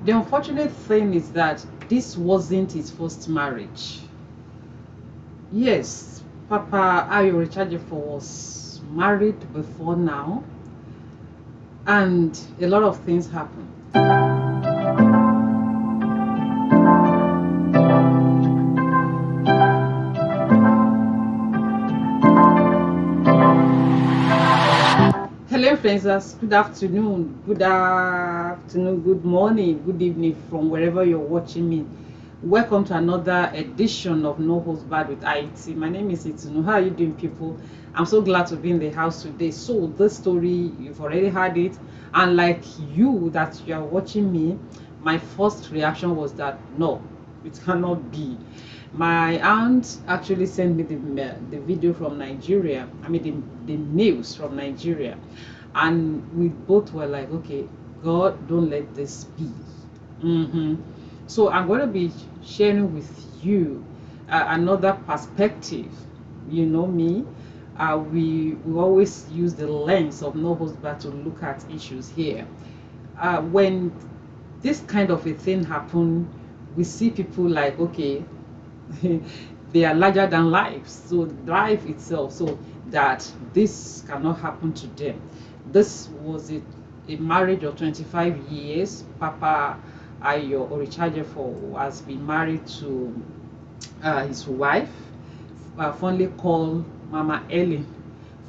The unfortunate thing is that this wasn't his first marriage. Yes, Papa Ayo Oritsajefor was married before now, and a lot of things happened. Hello, friends. Good afternoon, good morning, good evening from wherever you're watching me. Welcome to another edition of No Holds Barred with IT. My name is Itunu. How are you doing, people? I'm so glad to be in the house today. So, this story, you've already heard it. And like you that you are watching me, my first reaction was that no, it cannot be. My aunt actually sent me the video from Nigeria. I mean, the news from Nigeria. And we both were like, okay, God, don't let this be. So I'm going to be sharing with you another perspective. You know me, we always use the lens of no holds barred to look at issues here. When this kind of a thing happen, we see people like, okay, they are larger than life, so life itself, so that this cannot happen to them. This was a marriage of 25 years. Papa Ayo Oritsajefor has been married to his wife, fondly called Mama Ellen,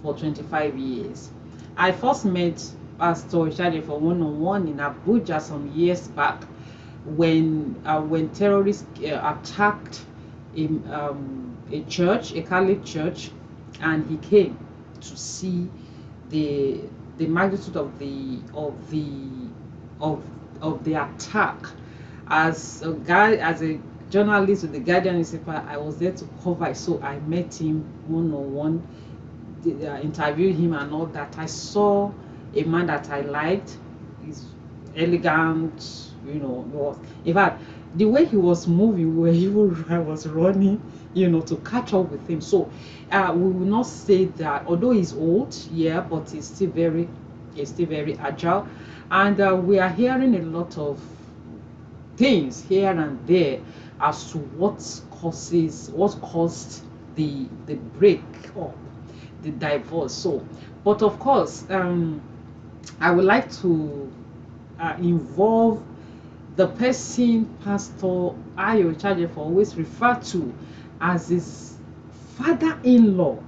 for 25 years. I first met Pastor Oritsajefor one-on-one in Abuja some years back when terrorists attacked a church, a Catholic church, and he came to see the magnitude of of the attack. As a guy, as a journalist with the Guardian newspaper, I was there to cover it, so I met him one on one, interviewed him and all that. I saw a man that I liked. He's elegant, was, in fact, the way he was moving, where I was running, to catch up with him. So we will not say that, although he's old, yeah, but he's still very agile. And we are hearing a lot of things here and there as to what caused the break up, the divorce. So, but of course, I would like to involve the person Pastor Ayo Oritsajefor always referred to as his father-in-law.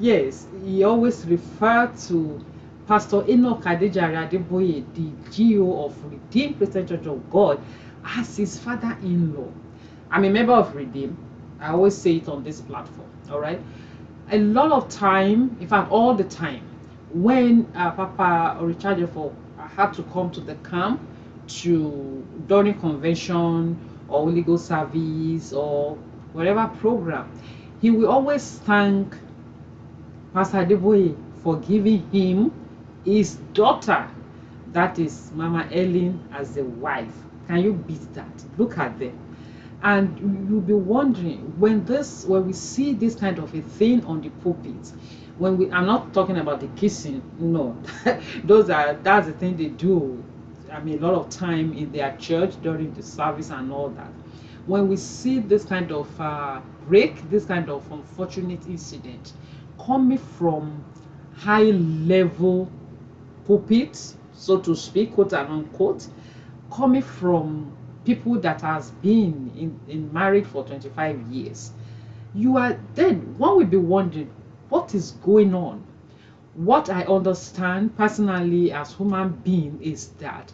Yes, he always referred to Pastor Adeboye, the GO of Redeemed Christian Church of God, as his father-in-law. I'm a member of Redeem. I always say it on this platform. All right. A lot of time, in fact, all the time, when Papa Oritsajefor had to come to the camp during convention or Holy Ghost service or whatever program, he will always thank Pastor Adeboye for giving him his daughter, that is Mama Ellen, as a wife. Can you beat that? Look at them. And you'll be wondering, when we see this kind of a thing on the pulpit, I'm not talking about the kissing, no. That's the thing they do. I mean, a lot of time in their church during the service and all that. When we see this kind of this kind of unfortunate incident coming from high level pulpit, so to speak, quote and unquote, coming from people that has been in marriage for 25 years, one will be wondering what is going on. What I understand personally as human being is that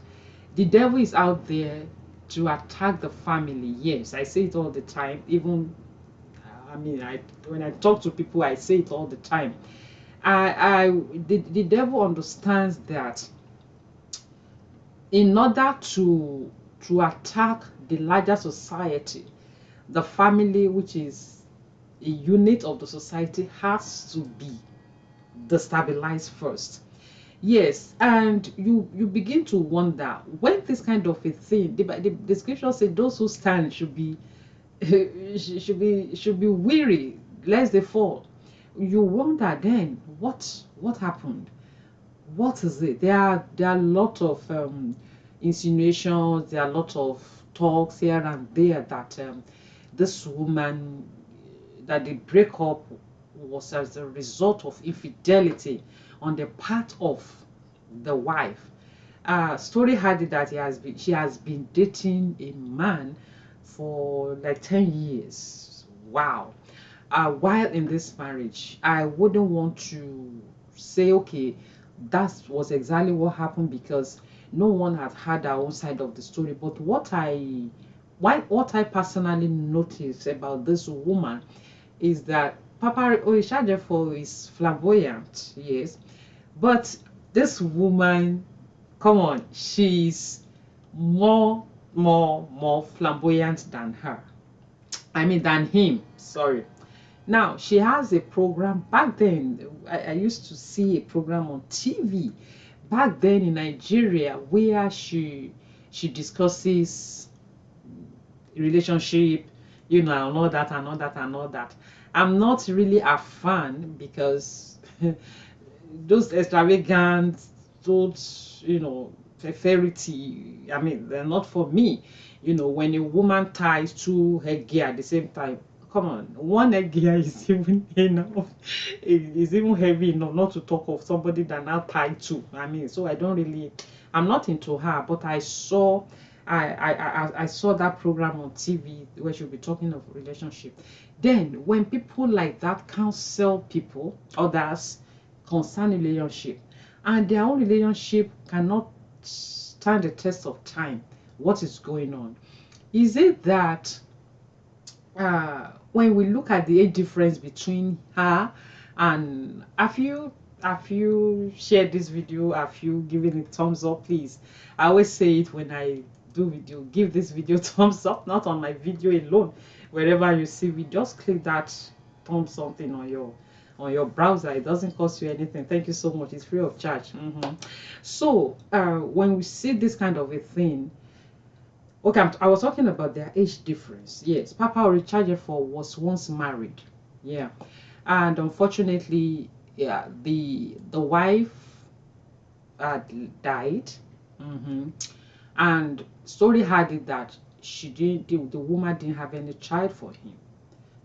the devil is out there to attack the family. Yes, I say it all the time. Even when I talk to people, I say it all the time. The devil understands that in order to attack the larger society, the family, which is a unit of the society, has to be destabilized first. Yes, and you begin to wonder when this kind of a thing. The scripture says those who stand should be should be weary lest they fall. You wonder then what happened. What is it? There are a lot of insinuations, there are a lot of talks here and there that this woman, that the breakup was as a result of infidelity on the part of the wife. Story had it that she has been dating a man for like 10 years. Wow. While in this marriage, I wouldn't want to say, okay, that was exactly what happened, because no one has had our own side of the story. But what I personally noticed about this woman is that Papa Oritsajefor is flamboyant, yes, but this woman, come on, she's more flamboyant than her. I mean, than him. Sorry. Now, she has a program back then. I used to see a program on TV back then in Nigeria where she discusses relationship, you know, and all that and all that and all that. I'm not really a fan because those extravagant, those, you know, fairy tale, I mean, they're not for me. You know, when a woman ties two headgear at the same time, come on, one headgear is even enough. Is even heavy enough, not to talk of somebody that now tied two. I mean, so I don't really, I'm not into her, but I saw I saw that program on TV where she'll be talking of relationship. Then when people like that counsel people, others, concerning relationship, and their own relationship cannot stand the test of time, what is going on? Is it that when we look at the age difference between her and, have you shared this video, have you given it thumbs up, please? I always say it when I do video, give this video thumbs up, not on my video alone. Wherever you see me, just click that thumb something on your browser. It doesn't cost you anything. Thank you so much. It's free of charge. So when we see this kind of a thing, okay, I was talking about their age difference. Yes, Papa Oritsajefor was once married. Yeah, and unfortunately, yeah, the wife died. And story had it that she didn't, the woman didn't have any child for him.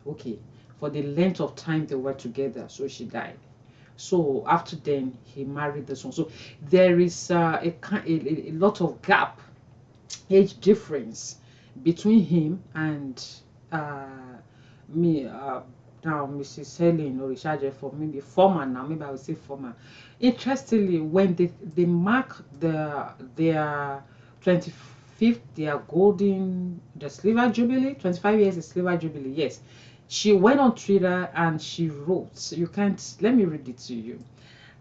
Okay, for the length of time they were together, so she died. So after then, he married this one. So there is a lot of gap, age difference between him and uh, me. Now, Mrs. Helen Oritsajefor, maybe former now, maybe I would say former. Interestingly, when they mark their 25th, their golden, the silver jubilee, 25 years is silver jubilee, yes. She went on Twitter and she wrote, you can't, let me read it to you.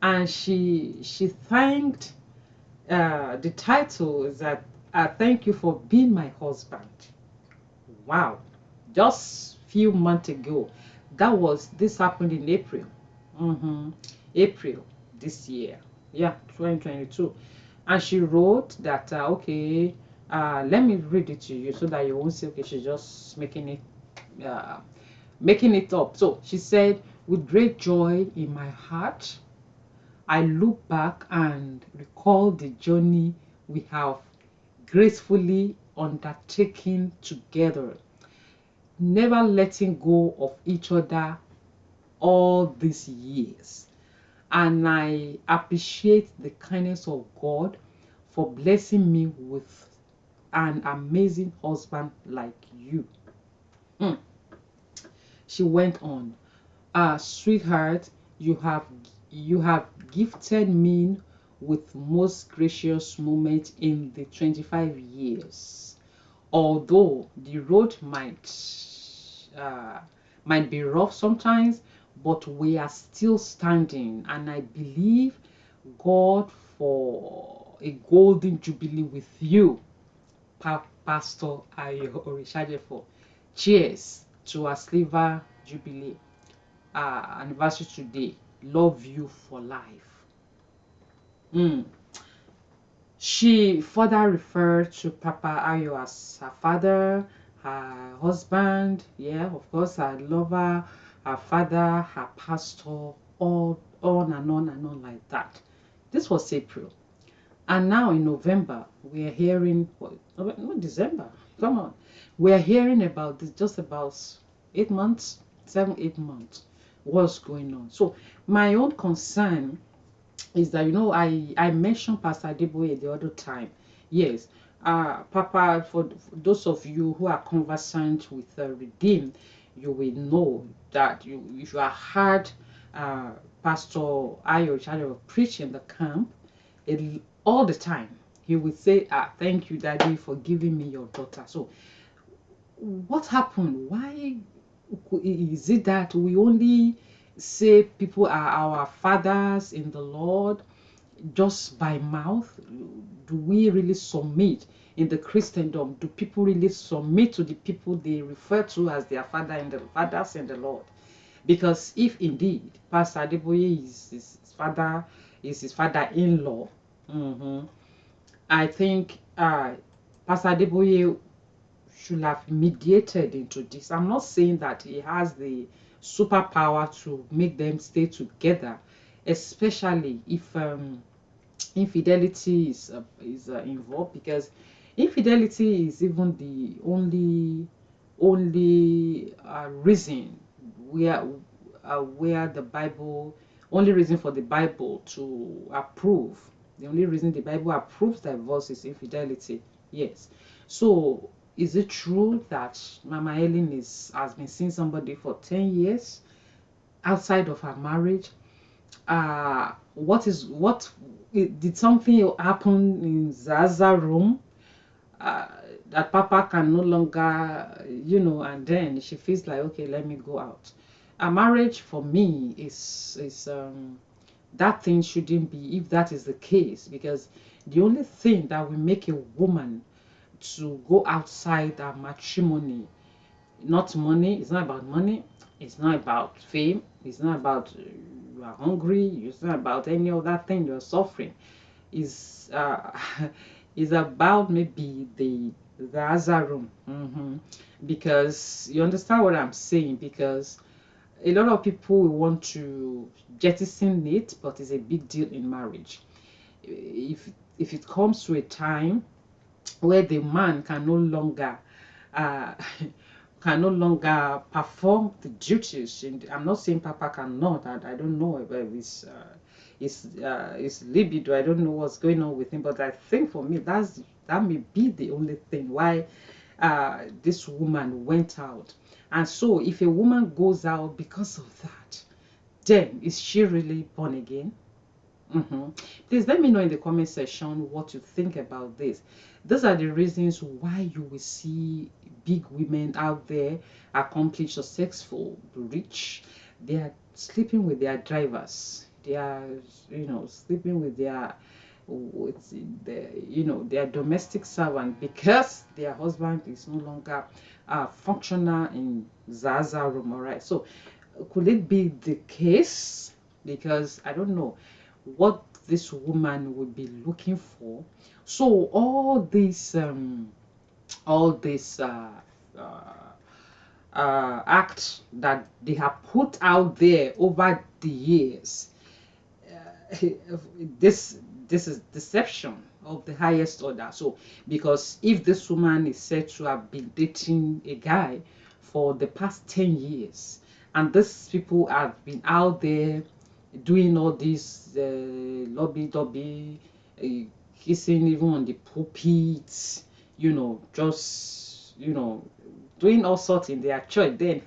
And she thanked, the title is that, thank you for being my husband. Wow. Just few months ago. This happened in April. April this year. Yeah, 2022. And she wrote that, okay, let me read it to you so that you won't say, okay, she's just making it up. So she said, with great joy in my heart, I look back and recall the journey we have gracefully undertaken together, never letting go of each other all these years. And I appreciate the kindness of God for blessing me with an amazing husband like you. She went on, sweetheart, you have gifted me with most gracious moments in the 25 years. Although the road might be rough sometimes, but we are still standing, and I believe God for a golden jubilee with you, Pastor Ayo Oritsajefor. Cheers to our silver jubilee anniversary today. Love you for life. She further referred to Papa Ayo as her father, her husband, yeah, of course, her lover, her father, her pastor, all on and on and on like that. This was April. And now in November, we are hearing, what, not December, come on. We are hearing about this just about 8 months, 7, 8 months. What's going on? So my own concern is that, I mentioned Pastor Adeboye the other time. Yes, Papa, for those of you who are conversant with Redeem, you will know that if you have heard Pastor Ayo Oritsajefor preach in the camp, all the time he would say, thank you, Daddy, for giving me your daughter. So what happened? Why is it that we only say people are our fathers in the Lord just by mouth? Do we really submit in the Christendom? Do people really submit to the people they refer to as their fathers in the Lord? Because if indeed Pastor Adeboye is his father-in-law, I think Pastor Adeboye should have mediated into this. I'm not saying that he has the superpower to make them stay together, especially if infidelity is involved, because infidelity is even the only reason where the Bible only reason for the Bible to approve, the only reason the Bible approves divorce is infidelity. Yes. So is it true that Mama Helen has been seeing somebody for 10 years outside of her marriage? What did something happen in Zaza room uh, that Papa can no longer, and then she feels like, okay, let me go out. A marriage for me is that thing shouldn't be, if that is the case, because the only thing that will make a woman to go outside her matrimony, not money. It's not about money. It's not about fame. It's not about you are hungry. It's not about any other thing you're suffering. Is is about maybe the other room. Because you understand what I'm saying. Because a lot of people will want to jettison it, but it's a big deal in marriage. If it comes to a time where the man can no longer uh, can no longer perform the duties. And I'm not saying Papa cannot. I don't know about his libido. I don't know what's going on with him. But I think for me, that may be the only thing why this woman went out. And so, if a woman goes out because of that, then is she really born again? Please let me know in the comment section what you think about this. These are the reasons why you will see big women out there, accomplished, successful, rich. They are sleeping with their drivers. They are, sleeping with their domestic servant, because their husband is no longer functional in Zaza room. All right. So could it be the case? Because I don't know what this woman would be looking for. So all this act that they have put out there over the years, uh, this this is deception of the highest order. So because if this woman is said to have been dating a guy for the past 10 years, and these people have been out there doing all this lobby dobby, kissing even on the pulpit, just doing all sorts in their church, then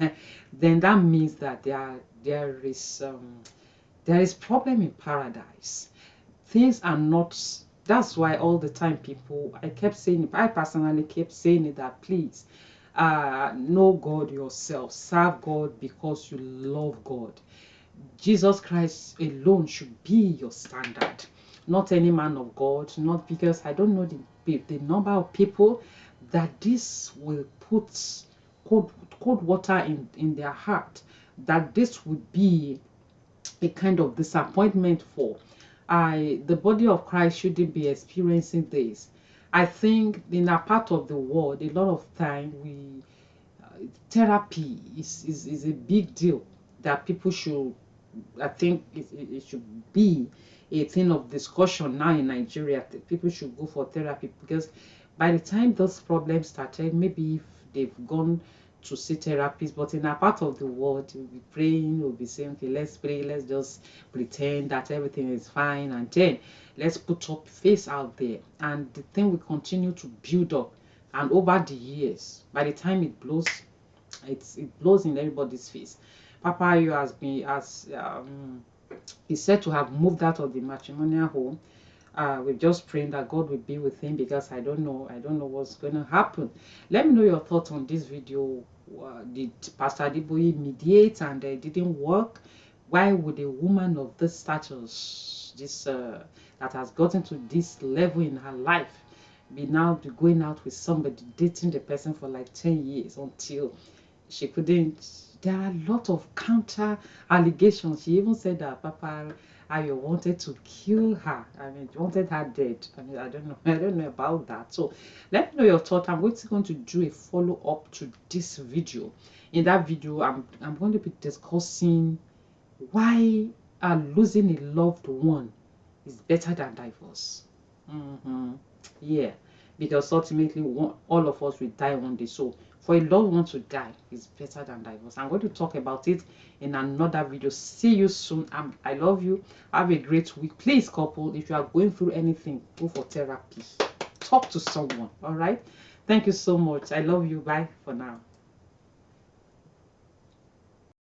then that means that there is problem in paradise. Things are not. That's why all the time I personally kept saying it, that please know God yourself, serve God because you love God. Jesus Christ alone should be your standard, not any man of God. Not because I don't know the number of people that this will put cold water in their heart, that this would be a kind of disappointment for. The body of Christ shouldn't be experiencing this. I think in a part of the world, a lot of time therapy is a big deal that people should. I think it should be a thing of discussion now in Nigeria. People should go for therapy, because by the time those problems started, maybe if they've gone to see therapists, but in a part of the world, we'll be praying, we'll be saying, okay, let's pray, let's just pretend that everything is fine, and then let's put up face out there, and the thing will continue to build up. And over the years, by the time it blows, it blows in everybody's face. Papa Ayo has been, is said to have moved out of the matrimonial home. We're just praying that God will be with him, because I don't know what's going to happen. Let me know your thoughts on this video. Did Pastor Adeboye mediate and it didn't work? Why would a woman of this status, this that has gotten to this level in her life, be now be going out with somebody, dating the person for like 10 years until she couldn't? There are a lot of counter allegations. She even said that Papa Ayo wanted to kill her. I mean, wanted her dead. I mean, I don't know. I don't know about that. So let me know your thought. I'm going to do a follow-up to this video. In that video, I'm going to be discussing why losing a loved one is better than divorce. Yeah, because ultimately all of us will die one day. So for a loved one to die is better than divorce. I'm going to talk about it in another video. See you soon. I love you. Have a great week. Please, couple, if you are going through anything, go for therapy. Talk to someone. All right. Thank you so much. I love you. Bye for now.